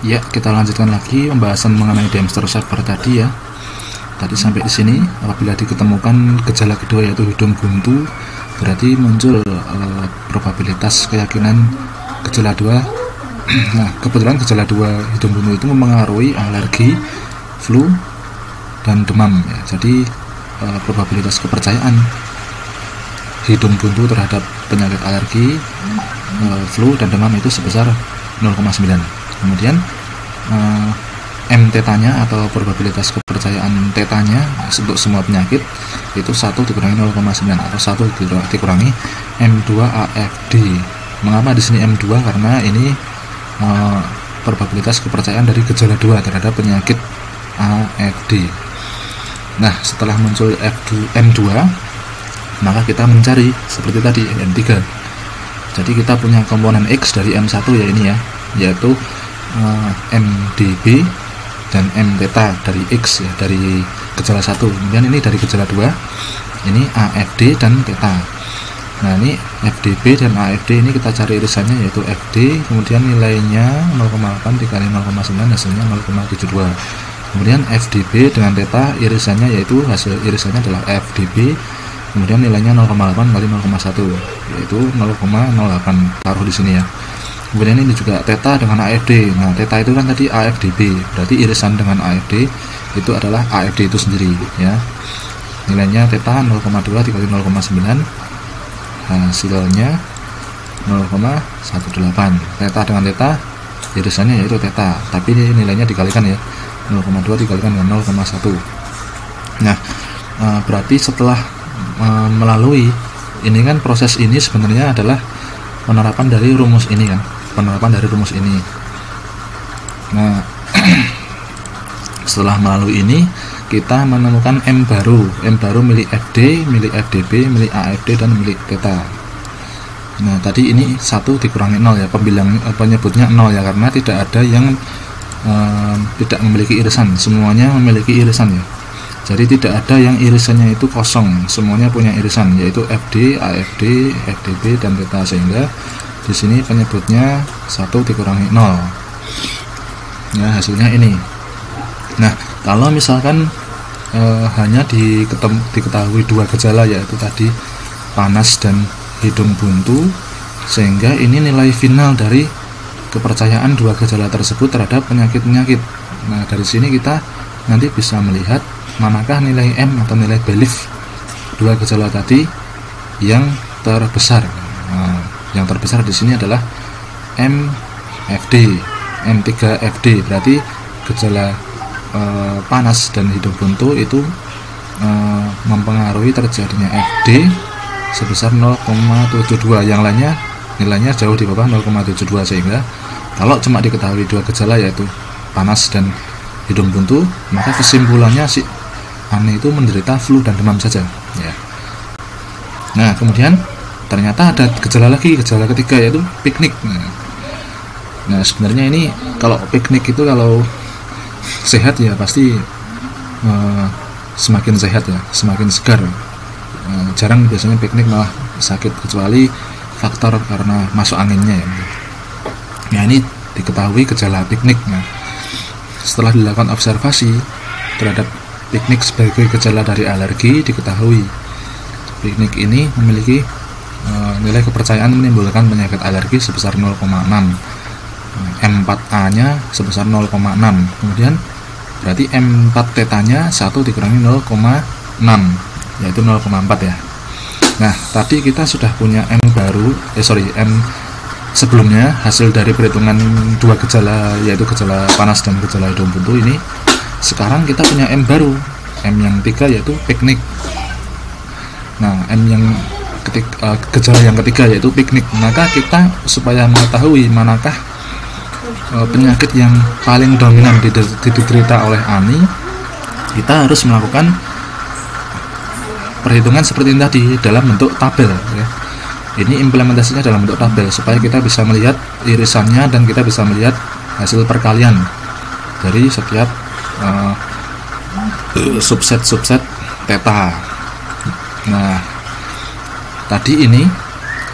Ya, kita lanjutkan lagi pembahasan mengenai Dempster Shaper tadi ya. Tadi sampai di sini, apabila diketemukan gejala kedua yaitu hidung buntu, berarti muncul probabilitas keyakinan gejala dua. Nah, kebetulan gejala dua hidung buntu itu mempengaruhi alergi, flu, dan demam ya. Jadi probabilitas kepercayaan hidung buntu terhadap penyakit alergi, flu, dan demam itu sebesar 0,9. Kemudian M tetanya atau probabilitas kepercayaan tetanya untuk semua penyakit itu 1 dikurangi 0,9 atau 1 dikurangi M2 AFD. Mengapa di sini M2? Karena ini probabilitas kepercayaan dari gejala 2 terhadap penyakit AFD. Nah, setelah muncul M2, maka kita mencari seperti tadi M3. Jadi kita punya komponen X dari M1 ya ini ya, yaitu MDB dan M theta dari X ya, dari gejala 1. Kemudian ini dari gejala 2, ini AFD dan theta. Nah, ini FDB dan AFD ini kita cari irisannya yaitu FD, kemudian nilainya 0,8 dikali 0,9 hasilnya 0,72. Kemudian FDB dengan theta irisannya yaitu hasil irisannya adalah FDB, kemudian nilainya 0,8 kali 0,1 yaitu 0,08, taruh di sini ya. Kemudian ini juga theta dengan AFD. Nah, theta itu kan tadi AFDB, berarti irisan dengan AFD itu adalah AFD itu sendiri ya. Nilainya theta 0,2 dikali 0,9, hasilnya 0,18. Theta dengan theta irisannya yaitu theta, tapi ini nilainya dikalikan ya, 0,2 dikalikan dengan 0,1. Nah, berarti setelah melalui ini kan, proses ini sebenarnya adalah penerapan dari rumus ini kan, penerapan dari rumus ini. Nah, setelah melalui ini kita menemukan M baru milik FD, milik FDB, milik AFD, dan milik theta. Nah, tadi ini 1 dikurangi 0 ya, penyebutnya 0 ya, karena tidak ada yang tidak memiliki irisan, semuanya memiliki irisan ya. Jadi tidak ada yang irisannya itu kosong, semuanya punya irisan, yaitu FD, AFD, FDB, dan theta, sehingga di sini penyebutnya 1 dikurangi 0 ya, hasilnya ini. Nah, kalau misalkan hanya diketahui dua gejala, yaitu tadi panas dan hidung buntu, sehingga ini nilai final dari kepercayaan dua gejala tersebut terhadap penyakit-penyakit. Nah, dari sini kita nanti bisa melihat manakah nilai M atau nilai belief dua gejala tadi yang terbesar. Nah, yang terbesar di sini adalah MFD, M3FD, berarti gejala panas dan hidung buntu itu mempengaruhi terjadinya FD sebesar 0,72. Yang lainnya nilainya jauh di bawah 0,72, sehingga kalau cuma diketahui dua gejala yaitu panas dan hidung buntu, maka kesimpulannya si Ani itu menderita flu dan demam saja ya. Nah, kemudian ternyata ada gejala lagi, gejala ketiga, yaitu piknik. Nah, sebenarnya ini kalau piknik itu kalau sehat ya pasti semakin sehat ya, semakin segar. Jarang biasanya piknik malah sakit, kecuali faktor karena masuk anginnya ya. Nah, ini diketahui gejala piknik. Nah, setelah dilakukan observasi terhadap piknik sebagai gejala dari alergi, diketahui piknik ini memiliki nilai kepercayaan menimbulkan penyakit alergi sebesar 0,6, M4A nya sebesar 0,6. Kemudian berarti M4 tetanya 1 dikurangi 0,6 yaitu 0,4 ya. Nah, tadi kita sudah punya M sebelumnya, hasil dari perhitungan dua gejala yaitu gejala panas dan gejala hidung buntu ini. Sekarang kita punya M baru, M yang 3, yaitu piknik. Nah, M yang gejala yang ketiga yaitu piknik. Maka kita supaya mengetahui manakah penyakit yang paling dominan diderita oleh Ani, kita harus melakukan perhitungan seperti ini tadi dalam bentuk tabel ya. Ini implementasinya dalam bentuk tabel supaya kita bisa melihat irisannya dan kita bisa melihat hasil perkalian dari setiap subset theta. Nah, tadi ini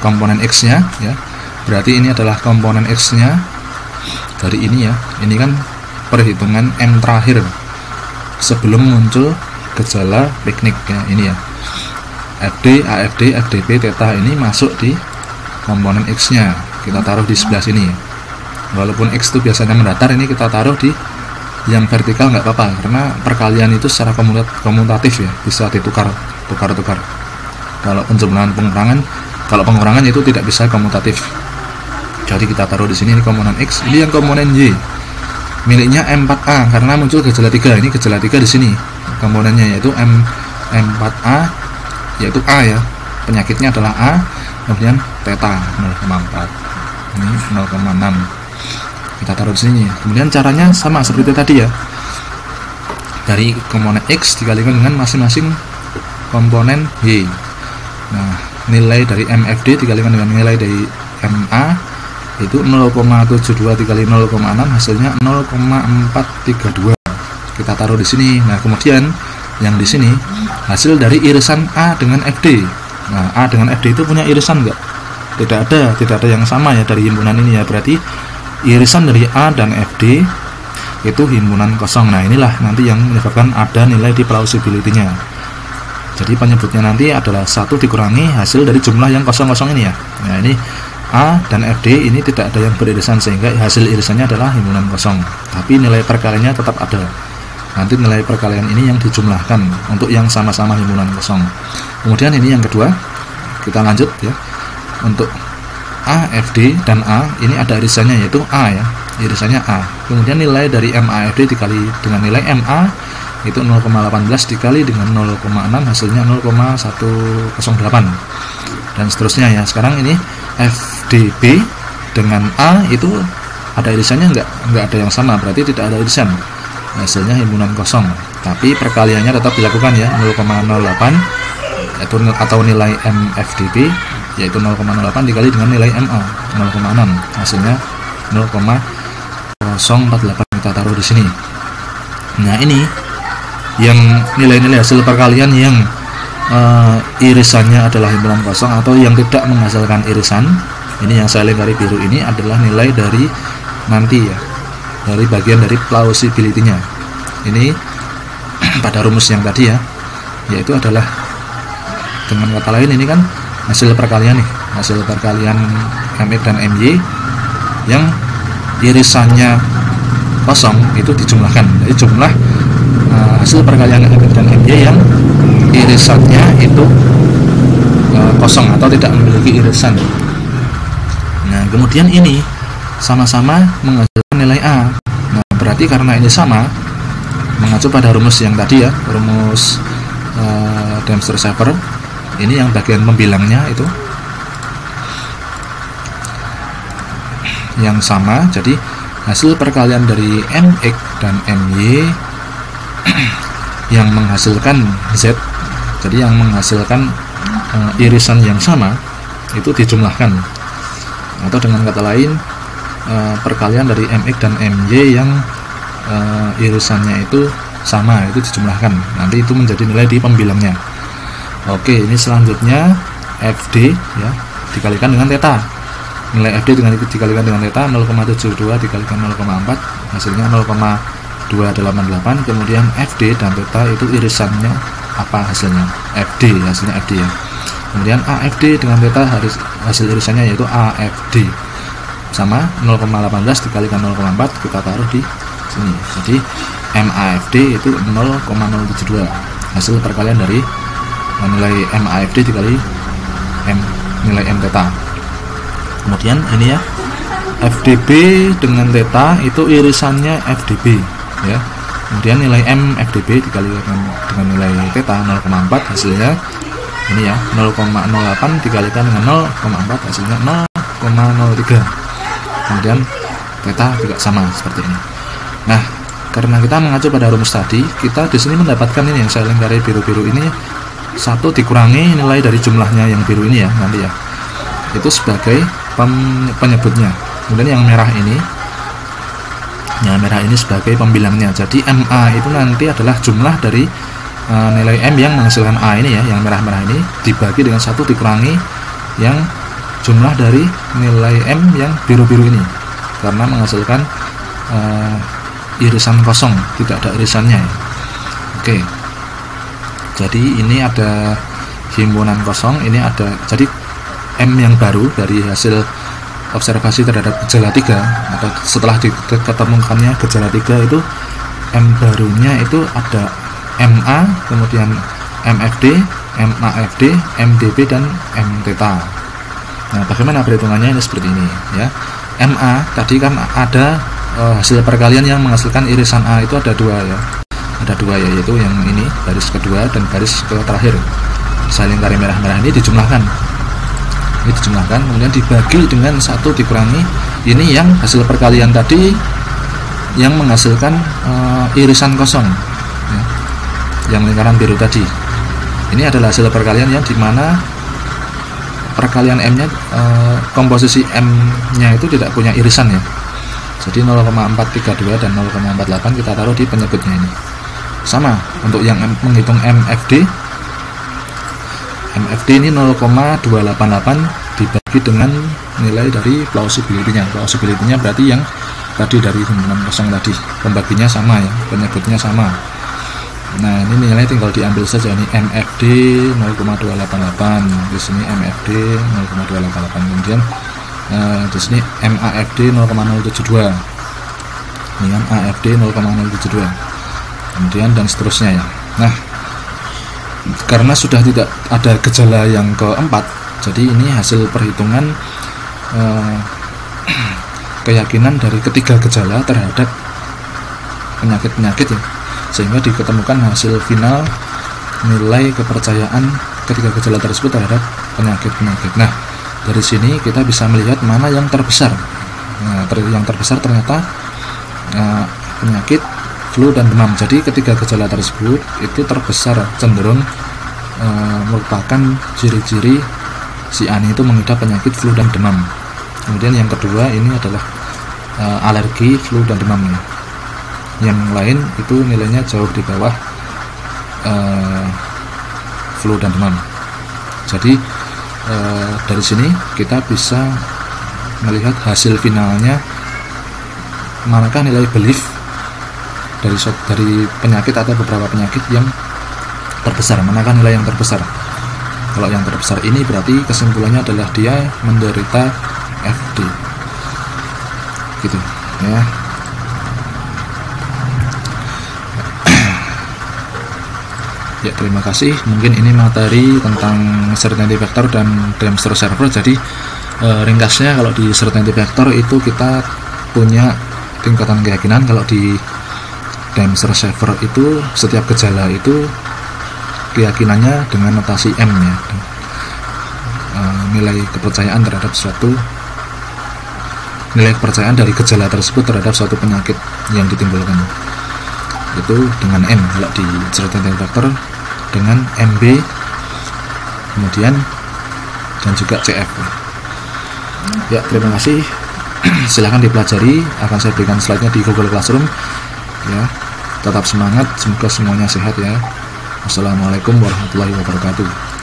komponen X nya ya, berarti ini adalah komponen X nya dari ini ya, ini kan perhitungan M terakhir sebelum muncul gejala piknik ya, ini ya, FD, AFD, FDP, theta ini masuk di komponen X nya, kita taruh di sebelah sini. Walaupun X itu biasanya mendatar, ini kita taruh di yang vertikal nggak apa-apa, karena perkalian itu secara komutatif ya, bisa ditukar. Kalau penjumlahan pengurangan, kalau pengurangan itu tidak bisa komutatif. Jadi kita taruh di sini, ini komponen X, ini yang komponen Y miliknya M4A karena muncul gejala 3. Ini gejala 3 di sini komponennya, yaitu M4A, yaitu A ya, penyakitnya adalah A, kemudian theta 0,4, ini 0,6. Kita taruh di sini. Kemudian caranya sama seperti tadi ya, dari komponen X dikalikan dengan masing-masing komponen Y. Nah, nilai dari MFD dikalikan dengan nilai dari MA itu 0,72 dikali 0,6, hasilnya 0,432. Kita taruh di sini. Nah, kemudian yang di sini hasil dari irisan A dengan FD. Nah, A dengan FD itu punya irisan enggak? Tidak ada yang sama ya dari himpunan ini ya. Berarti irisan dari A dan FD itu himpunan kosong. Nah, inilah nanti yang menyebabkan ada nilai di plausibility-nya. Jadi penyebutnya nanti adalah 1 dikurangi hasil dari jumlah yang kosong-kosong ini ya. Nah, ini A dan FD ini tidak ada yang beririsan, sehingga hasil irisannya adalah himpunan kosong. Tapi nilai perkaliannya tetap ada. Nanti nilai perkalian ini yang dijumlahkan untuk yang sama-sama himpunan kosong. Kemudian ini yang kedua, kita lanjut ya. Untuk A, FD, dan A ini ada irisannya, yaitu A ya, irisannya A. Kemudian nilai dari MAFD dikali dengan nilai MA itu 0,18 dikali dengan 0,6, hasilnya 0,108, dan seterusnya ya. Sekarang ini FDB dengan A itu ada irisannya enggak ada yang sama, berarti tidak ada irisan, hasilnya himpunan kosong. Tapi perkaliannya tetap dilakukan ya, 0,08 atau nilai MFDB yaitu 0,08 dikali dengan nilai MA 0,6, hasilnya 0,048. Kita taruh di sini. Nah, ini yang nilai-nilai hasil perkalian yang irisannya adalah himpunan kosong atau yang tidak menghasilkan irisan. Ini yang saya lingkari biru ini adalah nilai dari nanti ya, dari bagian dari plausibility-nya. Ini pada rumus yang tadi ya, yaitu adalah, dengan kata lain ini kan hasil perkalian nih, hasil perkalian MX dan MY yang irisannya kosong itu dijumlahkan. Jadi jumlah hasil perkalian MX dan MY yang irisannya itu kosong atau tidak memiliki irisan. Nah, kemudian ini sama-sama menghasilkan nilai A. Nah, berarti karena ini sama, mengacu pada rumus yang tadi ya, rumus Dempster-Shaver, ini yang bagian pembilangnya itu yang sama. Jadi hasil perkalian dari MX dan MY yang menghasilkan Z, jadi yang menghasilkan irisan yang sama itu dijumlahkan, atau dengan kata lain perkalian dari MX dan MY yang irisannya itu sama itu dijumlahkan, nanti itu menjadi nilai di pembilangnya. Oke, ini selanjutnya FD ya dikalikan dengan theta. Nilai FD dikalikan dengan theta 0,72 dikalikan 0,4, hasilnya 0,288. Kemudian FD dan theta itu irisannya apa hasilnya? FD, hasilnya FD ya. Kemudian AFD dengan theta hasil irisannya yaitu AFD, sama 0,18 dikalikan 0,4, kita taruh di sini. Jadi MAFD itu 0,072, hasil perkalian dari nilai MAFD dikali nilai M theta. Kemudian ini ya, FDB dengan theta itu irisannya FDB ya. Kemudian nilai MFDB dikalikan dengan nilai theta 0,4, hasilnya ini ya 0,08 dikalikan dengan 0,4, hasilnya 0,03. Kemudian theta juga sama seperti ini. Nah, karena kita mengacu pada rumus tadi, kita di sini mendapatkan ini yang saya lingkari biru-biru ini, 1 dikurangi nilai dari jumlahnya yang biru ini ya, nanti ya, itu sebagai penyebutnya. Kemudian yang merah ini sebagai pembilangnya. Jadi MA itu nanti adalah jumlah dari nilai M yang menghasilkan A ini ya, yang merah-merah ini dibagi dengan 1 dikurangi yang jumlah dari nilai M yang biru-biru ini, karena menghasilkan irisan kosong, tidak ada irisannya ya. Oke, jadi ini ada himpunan kosong, ini ada, jadi M yang baru dari hasil observasi terhadap gejala 3 atau setelah diketemukannya gejala 3 itu M barunya itu ada MA, kemudian MFD, MAFD, MDB, dan MTeta. Nah, bagaimana perhitungannya? Ini seperti ini ya. MA tadi kan ada hasil perkalian yang menghasilkan irisan A itu ada dua ya. Ada dua, yaitu yang ini baris kedua dan baris ke terakhir. Saya lingkari merah-merah ini dijumlahkan. Ini dijumlahkan, kemudian dibagi dengan 1 dikurangi ini yang hasil perkalian tadi yang menghasilkan irisan kosong ya, yang lingkaran biru tadi. Ini adalah hasil perkalian yang dimana perkalian M nya komposisi M nya itu tidak punya irisan ya. Jadi 0,432 dan 0,48 kita taruh di penyebutnya ini. Sama untuk yang menghitung MFD ini 0,288 dibagi dengan nilai dari plausibility-nya. Plausibility-nya berarti yang tadi dari himpunan kosong tadi, pembaginya sama ya, penyebutnya sama. Nah, ini nilai tinggal diambil saja, ini MFD 0,288, di sini MFD 0,288, kemudian di sini MAFD 0,072, ini kan AFD 0,072, kemudian dan seterusnya ya. Nah, karena sudah tidak ada gejala yang keempat, jadi ini hasil perhitungan keyakinan dari ketiga gejala terhadap penyakit-penyakit ya, sehingga diketemukan hasil final nilai kepercayaan ketiga gejala tersebut terhadap penyakit-penyakit. Nah, dari sini kita bisa melihat mana yang terbesar. Nah, yang terbesar ternyata penyakit flu dan demam. Jadi ketiga gejala tersebut itu terbesar, cenderung merupakan ciri-ciri si Ani itu mengidap penyakit flu dan demam. Kemudian yang kedua ini adalah alergi flu dan demamnya. Yang lain itu nilainya jauh di bawah flu dan demam. Jadi dari sini kita bisa melihat hasil finalnya, manakah nilai belief dari penyakit atau beberapa penyakit yang terbesar, manakah nilai yang terbesar. Kalau yang terbesar ini berarti kesimpulannya adalah dia menderita FD gitu ya. Ya, terima kasih. Mungkin ini materi tentang certainty vector dan Dempster server. Jadi ringkasnya kalau di certainty vector itu kita punya tingkatan keyakinan. Kalau di Dempster server itu setiap gejala itu keyakinannya dengan notasi M ya. Nilai kepercayaan terhadap suatu, nilai kepercayaan dari gejala tersebut terhadap suatu penyakit yang ditimbulkan itu dengan M kalau di certainty vector, dengan MB kemudian dan juga CF ya. Terima kasih. Silahkan dipelajari, akan saya berikan slide-nya di Google Classroom ya. Tetap semangat, semoga semuanya sehat ya. Wassalamualaikum warahmatullahi wabarakatuh.